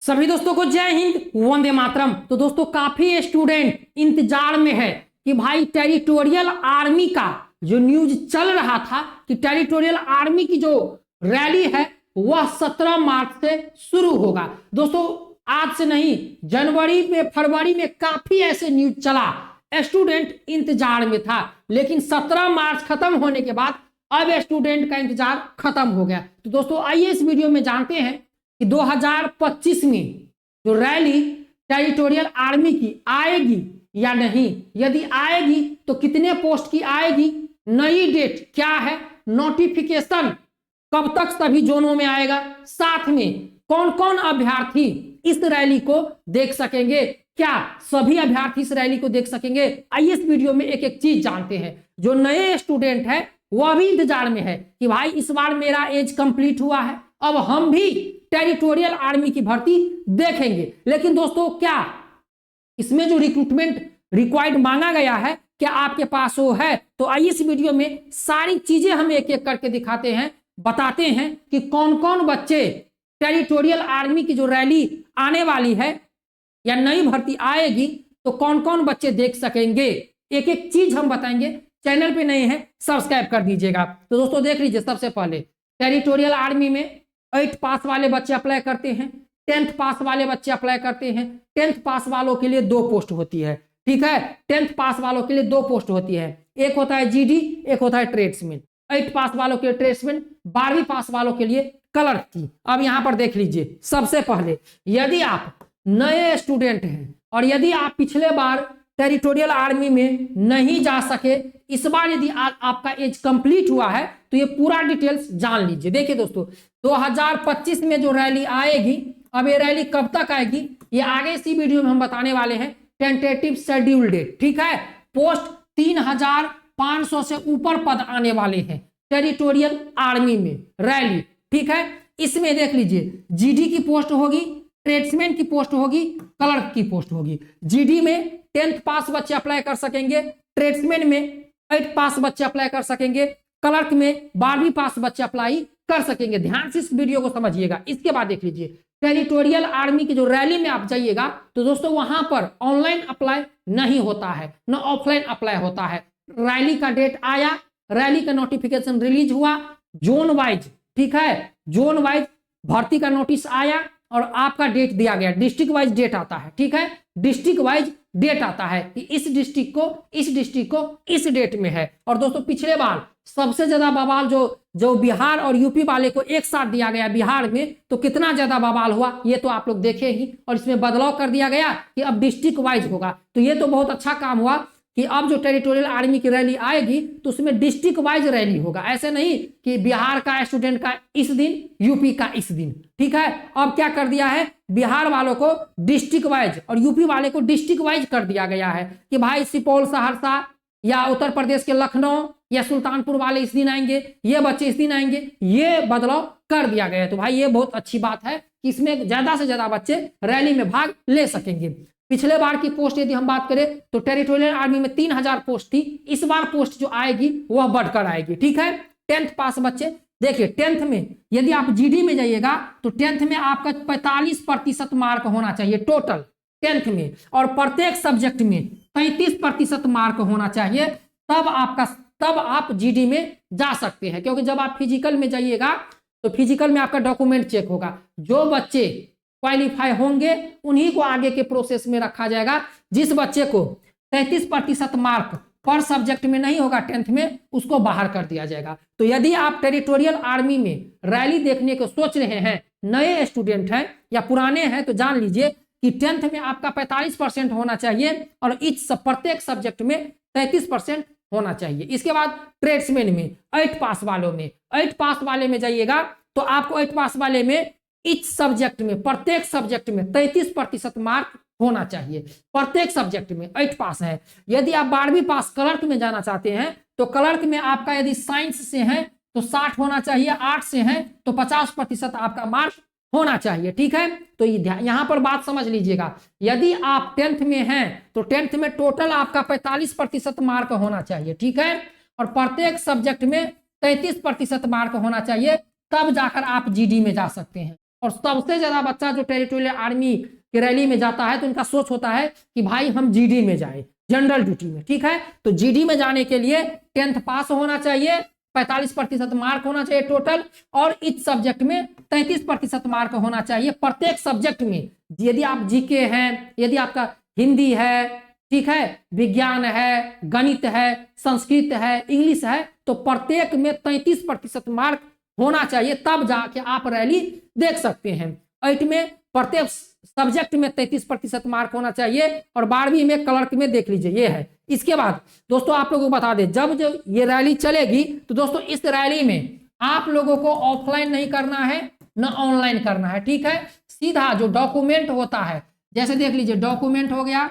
सभी दोस्तों को जय हिंद, वंदे मातरम। तो दोस्तों काफी स्टूडेंट इंतजार में है कि भाई टेरिटोरियल आर्मी का जो न्यूज चल रहा था कि टेरिटोरियल आर्मी की जो रैली है वह 17 मार्च से शुरू होगा। दोस्तों आज से नहीं, जनवरी में फरवरी में काफी ऐसे न्यूज चला, स्टूडेंट इंतजार में था, लेकिन 17 मार्च खत्म होने के बाद अब स्टूडेंट का इंतजार खत्म हो गया। तो दोस्तों आइए इस वीडियो में जानते हैं कि 2025 में जो रैली टेरिटोरियल आर्मी की आएगी या नहीं, यदि आएगी तो कितने पोस्ट की आएगी, नई डेट क्या है, नोटिफिकेशन कब तक सभी जोनों में आएगा, साथ में कौन कौन अभ्यर्थी इस रैली को देख सकेंगे, क्या सभी अभ्यर्थी इस रैली को देख सकेंगे। आइए इस वीडियो में एक एक चीज जानते हैं। जो नए स्टूडेंट है वह भी इंतजार में है कि भाई इस बार मेरा एज कंप्लीट हुआ है, अब हम भी टेरिटोरियल आर्मी की भर्ती देखेंगे। लेकिन दोस्तों क्या इसमें जो रिक्रूटमेंट रिक्वायर्ड मांगा गया है क्या आपके पास वो है? तो आइए इस वीडियो में सारी चीजें हम एक एक करके दिखाते हैं, बताते हैं कि कौन कौन बच्चे टेरिटोरियल आर्मी की जो रैली आने वाली है या नई भर्ती आएगी तो कौन कौन बच्चे देख सकेंगे। एक एक चीज हम बताएंगे। चैनल पे नए हैं सब्सक्राइब कर दीजिएगा। तो दोस्तों देख लीजिए, सबसे पहले टेरिटोरियल आर्मी में 8th पास वाले बच्चे अप्लाई करते हैं, 10th पास वाले बच्चे अप्लाई करते हैं। 10th पास वालों के लिए 2 पोस्ट होती है, ठीक है। 10th पास वालों के लिए 2 पोस्ट होती है, एक होता है जीडी, एक होता है ट्रेड्समैन। 8th पास वालों के लिए ट्रेड्समैन, 12वीं पास वालों के लिए क्लर्क की। अब यहां पर देख लीजिए, सबसे पहले यदि आप नए स्टूडेंट हैं और यदि आप पिछले बार टेरिटोरियल आर्मी में नहीं जा सके, इस बार यदि आपका एज कंप्लीट हुआ है तो ये पूरा डिटेल्स जान लीजिए। देखिए दोस्तों 2025 में जो रैली आएगी, अब ये रैली कब तक आएगी ये आगे इसी वीडियो में हम बताने वाले हैं। टेंटेटिव शेड्यूल डेट, ठीक है। पोस्ट 3500 से ऊपर पद आने वाले हैं टेरिटोरियल आर्मी में रैली, ठीक है। इसमें देख लीजिए जीडी की पोस्ट होगी, ट्रेड्समैन की पोस्ट होगी, क्लर्क की पोस्ट होगी। जीडी में 10th पास बच्चे अप्लाई कर सकेंगे, ट्रेड्समैन में 8th पास बच्चे अप्लाई कर सकेंगे, क्लर्क में 12वीं पास बच्चे अप्लाई कर सकेंगे। ध्यान से इस वीडियो को समझिएगा। इसके बाद देख लीजिए टेरिटोरियल आर्मी की जो रैली में आप जाइएगा तो दोस्तों वहां पर ऑनलाइन अप्लाई नहीं होता है, न ऑफलाइन अप्लाई होता है। रैली का डेट आया, रैली का नोटिफिकेशन रिलीज हुआ, जोन वाइज, ठीक है, जोन वाइज भर्ती का नोटिस आया और आपका डेट दिया गया। डिस्ट्रिक्ट वाइज डेट आता है, ठीक है, डिस्ट्रिक्ट वाइज डेट आता है कि इस डिस्ट्रिक्ट को इस डेट में है। और दोस्तों पिछले बार सबसे ज्यादा बवाल जो बिहार और यूपी वाले को एक साथ दिया गया बिहार में, तो कितना ज्यादा बवाल हुआ ये तो आप लोग देखे ही। और इसमें बदलाव कर दिया गया कि अब डिस्ट्रिक्ट वाइज होगा, तो ये तो बहुत अच्छा काम हुआ कि अब जो टेरिटोरियल आर्मी की रैली आएगी तो उसमें डिस्ट्रिक्ट वाइज रैली होगा। ऐसे नहीं कि बिहार का स्टूडेंट का इस दिन, यूपी का इस दिन, ठीक है। अब क्या कर दिया है, बिहार वालों को डिस्ट्रिक्ट वाइज और यूपी वाले को डिस्ट्रिक्ट वाइज कर दिया गया है कि भाई सुपौल, सहरसा या उत्तर प्रदेश के लखनऊ या सुल्तानपुर वाले इस दिन आएंगे, ये बच्चे इस दिन आएंगे, ये बदलाव कर दिया गया है। तो भाई ये बहुत अच्छी बात है कि इसमें ज्यादा से ज्यादा बच्चे रैली में भाग ले सकेंगे। पिछले बार की पोस्ट यदि हम बात करें तो टेरिटोरियल आर्मी में 3000 पोस्ट थी, इस बार पोस्ट जो आएगी वह बढ़कर आएगी, ठीक है। 10th पास बच्चे देखिए, 10th में यदि आप जीडी में जाइएगा तो 10th में आपका 45% मार्क होना चाहिए टोटल 10th में, और प्रत्येक सब्जेक्ट में 33% मार्क होना चाहिए, तब आप जीडी में जा सकते हैं। क्योंकि जब आप फिजिकल में जाइएगा तो फिजिकल में आपका डॉक्यूमेंट चेक होगा, जो बच्चे क्वालिफाई होंगे उन्हीं को आगे के प्रोसेस में रखा जाएगा। जिस बच्चे को 33% मार्क पर सब्जेक्ट में नहीं होगा 10th में, उसको बाहर कर दिया जाएगा। तो यदि आप टेरिटोरियल आर्मी में रैली देखने को सोच रहे हैं, नए स्टूडेंट हैं या पुराने हैं, तो जान लीजिए कि 10th में आपका 45% होना चाहिए और प्रत्येक सब्जेक्ट में 33% होना चाहिए। इसके बाद ट्रेड्समैन में 8th पास वालों में, 8th पास वाले में जाइएगा तो आपको 8th पास वाले में इस सब्जेक्ट में, प्रत्येक सब्जेक्ट में 33% मार्क होना चाहिए। प्रत्येक सब्जेक्ट में 8 पास है। यदि आप 12वीं पास क्लर्क में जाना चाहते हैं तो क्लर्क में आपका यदि साइंस से है तो 60 होना चाहिए, आर्ट से है तो 50% आपका मार्क होना चाहिए, ठीक है। तो यहां पर बात समझ लीजिएगा, यदि आप 10th में हैं तो 10th में टोटल आपका 45% मार्क होना चाहिए, ठीक है। और प्रत्येक सब्जेक्ट में 33% मार्क होना चाहिए, तब जाकर आप जीडी में जा सकते हैं। और सबसे ज्यादा बच्चा जो टेरिटोरियल आर्मी की रैली में जाता है तो उनका सोच होता है कि भाई हम जीडी में जाए, जनरल ड्यूटी में, ठीक है। तो जीडी में जाने के लिए 10th पास होना चाहिए, 45% मार्क होना चाहिए टोटल, और इस सब्जेक्ट में 33% मार्क होना चाहिए प्रत्येक सब्जेक्ट में। यदि आप जीके हैं, यदि आपका हिंदी है, ठीक है, विज्ञान है, गणित है, संस्कृत है, इंग्लिश है, तो प्रत्येक में 33% मार्क होना चाहिए, तब जाके आप रैली देख सकते हैं। 8 में प्रत्येक सब्जेक्ट में 33% मार्क होना चाहिए, और 12वीं में क्लर्क में देख लीजिए ये है। इसके बाद दोस्तों आप लोगों को बता दें, जब जो ये रैली चलेगी तो दोस्तों इस रैली में आप लोगों को ऑफलाइन नहीं करना है न ऑनलाइन करना है, ठीक है। सीधा जो डॉक्यूमेंट होता है, जैसे देख लीजिए डॉक्यूमेंट हो गया,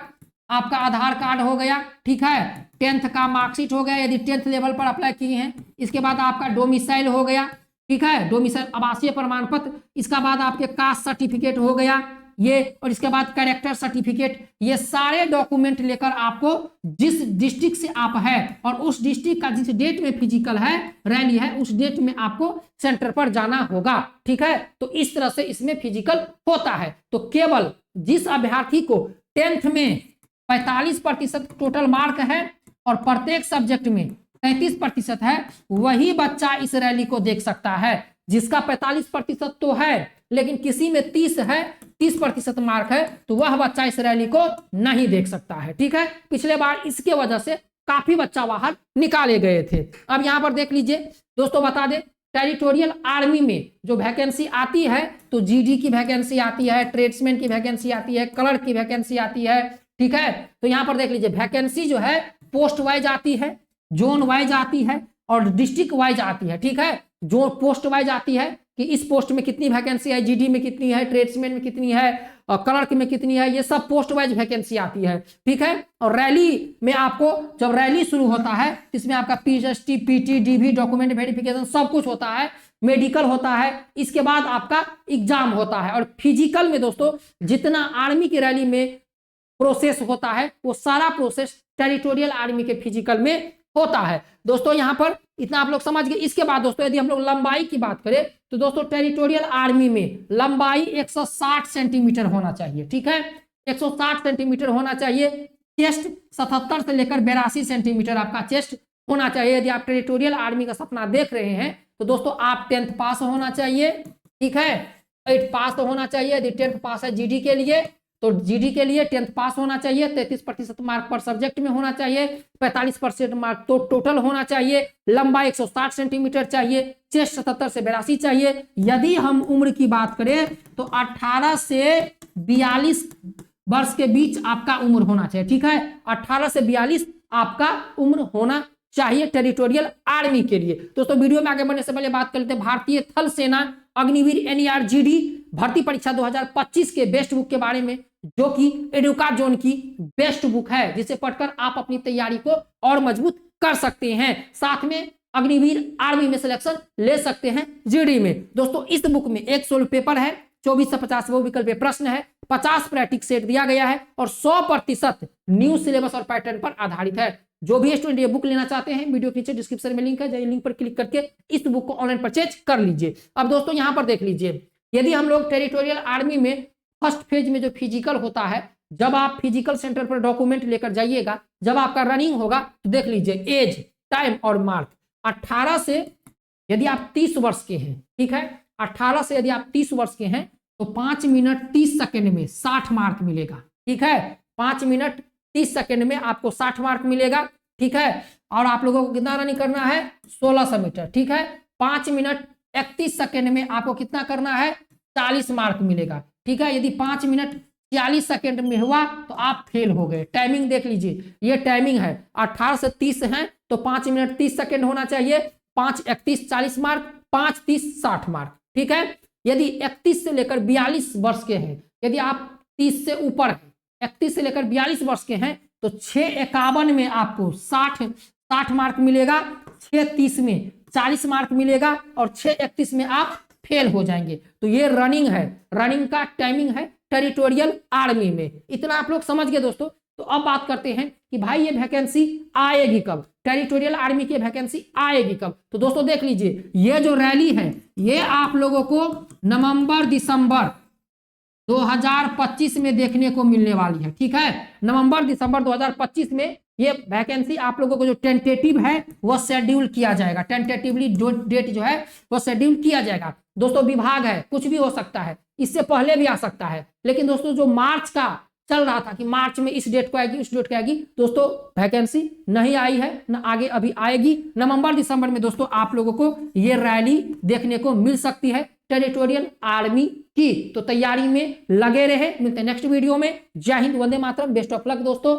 आपका आधार कार्ड हो गया, ठीक है, 10th का मार्कशीट हो गया यदि 10th लेवल पर अप्लाई किए हैं, इसके बाद आपका डोमिसाइल हो गया, ठीक है, डोमिसाइल आवासीय प्रमाण पत्र, इसका बाद आपके कास्ट सर्टिफिकेट हो गया ये, और इसके बाद कैरेक्टर सर्टिफिकेट, ये सारे डॉक्यूमेंट लेकर आपको जिस डिस्ट्रिक्ट से आप है और उस डिस्ट्रिक्ट का जिस डेट में फिजिकल है रैली है उस डेट में आपको सेंटर पर जाना होगा, ठीक है। तो इस तरह से इसमें फिजिकल होता है। तो केवल जिस अभ्यर्थी को 10th में 45% टोटल मार्क है और प्रत्येक सब्जेक्ट में 33% है, वही बच्चा इस रैली को देख सकता है। जिसका 45% तो है लेकिन किसी में 30 है, 30% मार्क है, तो वह बच्चा इस रैली को नहीं देख सकता है, ठीक है। पिछले बार इसके वजह से काफी बच्चा बाहर निकाले गए थे। अब यहां पर देख लीजिए दोस्तों, बता दें टेरिटोरियल आर्मी में जो वैकेंसी आती है तो जीडी की वैकेंसी आती है, ट्रेड्समैन की वैकेंसी आती है, क्लर्क की वैकेंसी आती है, ठीक है। तो यहां पर देख लीजिए वैकेंसी जो है पोस्ट वाइज आती है, जोन वाइज आती है और डिस्ट्रिक्ट वाइज आती है, ठीक है। जो पोस्ट वाइज आती है कि इस पोस्ट में कितनी वैकेंसी है, जीडी में कितनी है, ट्रेड्समैन में कितनी है और क्लर्क में कितनी है, ये सब पोस्ट वाइज वैकेंसी आती है, ठीक है। और रैली में आपको जब रैली शुरू होता है इसमें आपका PHT, PT, DV, document verification सब कुछ होता है, मेडिकल होता है, इसके बाद आपका एग्जाम होता है। और फिजिकल में दोस्तों जितना आर्मी की रैली में प्रोसेस होता है वो सारा प्रोसेस टेरिटोरियल आर्मी के फिजिकल में होता है। दोस्तों यहां पर इतना आप लोग समझ गए। इसके बाद दोस्तों यदि हम लोग लंबाई की बात करें तो दोस्तों टेरिटोरियल आर्मी में लंबाई 160 सेंटीमीटर होना चाहिए, ठीक है, 160 सेंटीमीटर होना चाहिए। चेस्ट 77 से लेकर 82 सेंटीमीटर आपका चेस्ट होना चाहिए। यदि आप टेरिटोरियल आर्मी का सपना देख रहे हैं तो दोस्तों आप 10th पास होना चाहिए, ठीक है, 8 पास होना चाहिए। यदि 10th पास है जीडी के लिए तो जीडी के लिए 10th पास होना चाहिए, 33% मार्क पर सब्जेक्ट में होना चाहिए, 45% मार्क तो टोटल होना चाहिए, लंबाई 160 सेंटीमीटर चाहिए, चेस्ट 77 से 82 चाहिए। यदि हम उम्र की बात करें तो 18 से 42 वर्ष के बीच आपका उम्र होना चाहिए, ठीक है, 18 से 42 आपका उम्र होना चाहिए टेरिटोरियल आर्मी के लिए। दोस्तों वीडियो में आगे बढ़ने से पहले बात कर लेते हैं भारतीय थल सेना अग्निवीर NER-GD भर्ती परीक्षा 2025 के बेस्ट बुक के बारे में, जो कि एडुका जोन की बेस्ट बुक है, जिसे पढ़कर आप अपनी तैयारी को और मजबूत कर सकते हैं। साथ में अग्निवीर आर्मी में सिलेक्शन ले सकते हैं जीडी में। दोस्तों इस बुक में एक सोल्व पेपर है, 24 से 50 वो विकल्प प्रश्न है, 50 प्रैक्टिस सेट दिया गया है और 100% न्यू सिलेबस और पैटर्न पर आधारित है। जो भी स्टूडेंट ये बुक लेना चाहते हैं वीडियो के नीचे डिस्क्रिप्शन में लिंक है, जाइए लिंक पर क्लिक करके इस बुक को ऑनलाइन परचेज कर लीजिए। अब दोस्तों यहां पर देख लीजिए, यदि हम लोग टेरिटोरियल आर्मी में फर्स्ट फेज में जो फिजिकल होता है, जब आप फिजिकल सेंटर पर डॉक्यूमेंट लेकर जाइएगा, जब आपका रनिंग होगा तो देख लीजिए एज, टाइम और मार्क 18 से यदि आप 30 वर्ष के हैं, ठीक है, 18 से यदि आप 30 वर्ष के हैं तो 5 मिनट 30 सेकेंड में 60 मार्क मिलेगा, ठीक है, 5 मिनट 30 सेकेंड में आपको 60 मार्क मिलेगा, ठीक है। और आप लोगों को कितना रनिंग करना है, 1600 मीटर, ठीक है, 5 मिनट 31 सेकेंड में आपको कितना करना है, 40 मार्क मिलेगा, ठीक है। यदि 5 मिनट 40 सेकेंड में हुआ तो आप फेल हो गए। टाइमिंग देख लीजिए, ये टाइमिंग है, 18 से 30 है तो 5 मिनट 30 सेकेंड होना चाहिए, 5 31 40 मार्क, 5 30 60 मार्क, ठीक है। यदि 31 से लेकर 42 वर्ष के हैं, यदि आप 30 से ऊपर हैं, 31 से लेकर 42 वर्ष के हैं तो 651 में आपको 60 मार्क मिलेगा, 630 में 40 मार्क मिलेगा और 631 में आप फेल हो जाएंगे। तो ये रनिंग है, रनिंग का टाइमिंग है टेरिटोरियल आर्मी में। इतना आप लोग समझ गए दोस्तों। तो अब बात करते हैं कि भाई ये वैकेंसी आएगी कब। टेरिटोरियल आर्मी की वैकेंसी आएगी कब। तो दोस्तों देख लीजिए, ये जो रैली है ये आप लोगों को नवंबर दिसंबर 2025 में देखने को मिलने वाली है। ठीक है, नवंबर दिसंबर 2025 में ये वैकेंसी आप लोगों को जो टेंटेटिव है वो शेड्यूल किया जाएगा। टेंटेटिवली डेट जो है वो शेड्यूल किया जाएगा। दोस्तों विभाग है, कुछ भी हो सकता है, इससे पहले भी आ सकता है, लेकिन दोस्तों जो मार्च का चल रहा था कि मार्च में इस डेट को आएगी, उस डेट को आएगी, दोस्तों वैकेंसी नहीं आई है, न आगे अभी आएगी। नवंबर दिसंबर में दोस्तों आप लोगों को ये रैली देखने को मिल सकती है टेरिटोरियल आर्मी की। तो तैयारी में लगे रहे, मिलते हैं नेक्स्ट वीडियो में। जय Hind, Vande Mataram, best of luck दोस्तों।